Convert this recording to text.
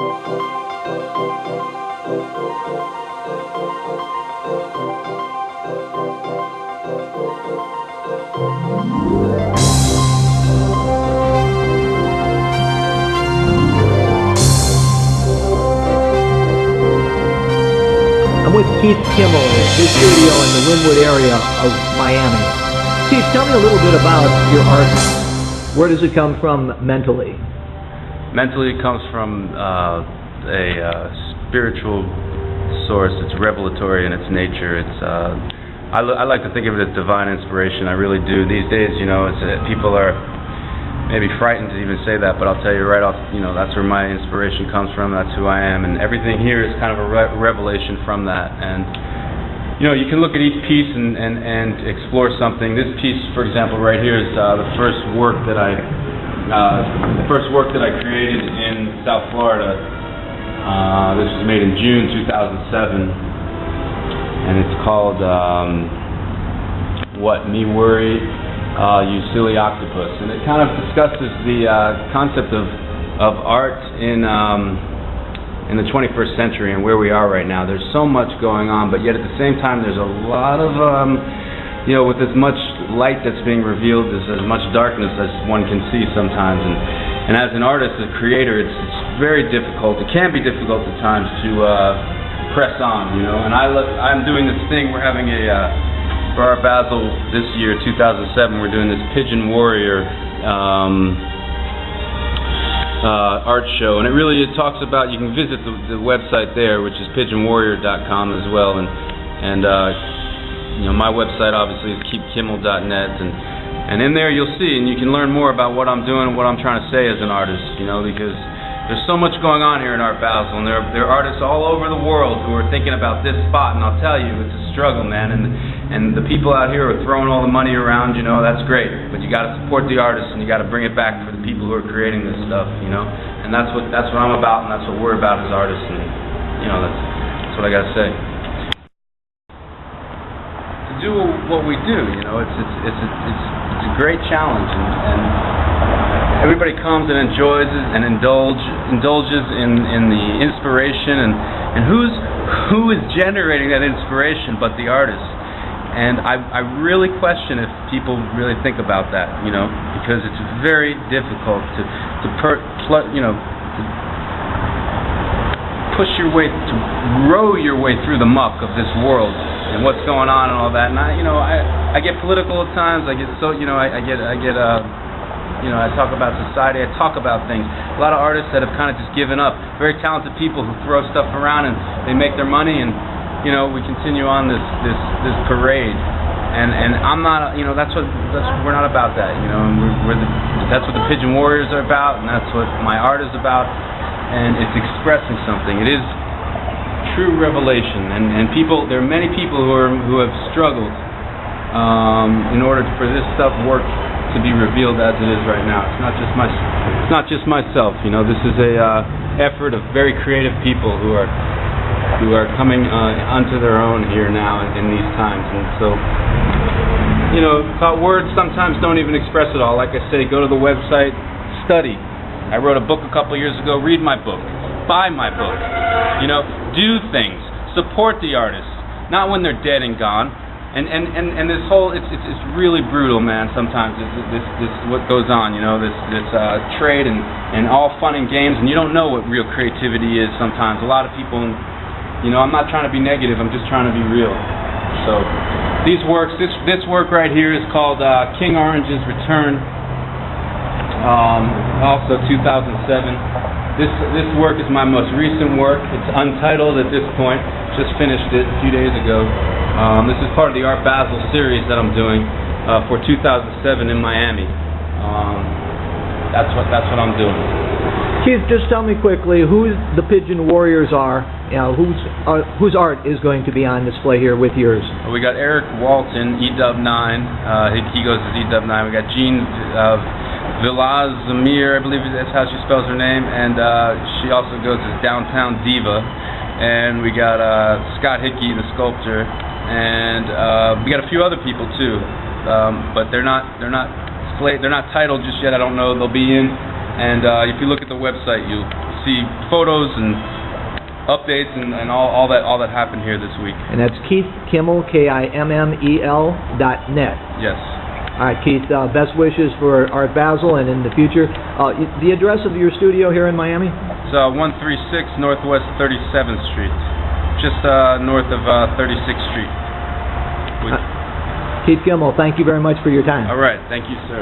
I'm with Keith Kimmel at his studio in the Wynwood area of Miami. Keith, tell me a little bit about your art. Where does it come from mentally? Mentally, it comes from a spiritual source. It's revelatory in its nature. I like to think of it as divine inspiration. I really do. These days, people are maybe frightened to even say that, but I'll tell you right off, that's where my inspiration comes from. That's who I am, and everything here is kind of a revelation from that. And you can look at each piece and explore something. This piece, for example, right here is the first work that I created in South Florida. This was made in June 2007, and it's called "What Me Worry." You Silly Octopus, and it kind of discusses the concept of art in the 21st century and where we are right now. There's so much going on, but yet at the same time there's a lot of with as much light that's being revealed, there's as much darkness as one can see sometimes, and as an artist, a creator, it's very difficult. It can be difficult at times to press on, and I'm doing this thing. We're having for Art Basel this year, 2007, we're doing this Pigeon Warrior art show, and it talks about, you can visit the website there, which is pigeonwarrior.com as well, and my website obviously is keithkimmel.net, and in there you'll see, and you can learn more about what I'm doing and what I'm trying to say as an artist, because there's so much going on here in Art Basel, and there are artists all over the world who are thinking about this spot, and I'll tell you, it's a struggle, man, and the people out here are throwing all the money around, that's great, but you got to support the artists, and you got to bring it back for the people who are creating this stuff, and that's what I'm about, and that's what we're about as artists, and that's what I got to say. To do what we do, it's a great challenge, and everybody comes and enjoys it and indulges in the inspiration, and who is generating that inspiration but the artist? And I really question if people really think about that, because it's very difficult to push your way, to row your way through the muck of this world and what's going on and all that. And I get political at times. I talk about society. I talk about things. A lot of artists that have kind of just given up. Very talented people who throw stuff around and they make their money, and we continue on this parade, and I'm not, we're not about that, and that's what the Pigeon Warriors are about, and that's what my art is about, and it's expressing something. It is true revelation, and there are many people who have struggled in order for this stuff work to be revealed as it is right now. It's not just myself. This is a effort of very creative people who are coming onto their own here now in these times, and so words sometimes don't even express it all. Like I say, go to the website, study. I wrote a book a couple years ago. Read my book, buy my book. Do things, support the artists, not when they're dead and gone. And this whole, it's really brutal, man. Sometimes this what goes on, this trade and all fun and games, and you don't know what real creativity is. Sometimes a lot of people. I'm not trying to be negative, I'm just trying to be real. So, these works, this work right here is called King Orange's Return, also 2007. This work is my most recent work. It's untitled at this point, just finished it a few days ago. This is part of the Art Basel series that I'm doing for 2007 in Miami. That's what I'm doing. Keith, just tell me quickly who the Pigeon Warriors are. Whose art is going to be on display here with yours? We got Eric Walton, EW9. He goes as EW9. We got Jean Vilazamir, I believe that's how she spells her name, and she also goes as Downtown Diva. And we got Scott Hickey, the sculptor, and we got a few other people too, but they're not titled just yet. I don't know. They'll be in. And if you look at the website, you'll see photos and updates and all that happened here this week. And that's Keith Kimmel, KIMMEL.net. Yes. All right, Keith, best wishes for Art Basel and in the future. The address of your studio here in Miami? It's 136 Northwest 37th Street, just north of 36th Street. Keith Kimmel, thank you very much for your time. All right, thank you, sir.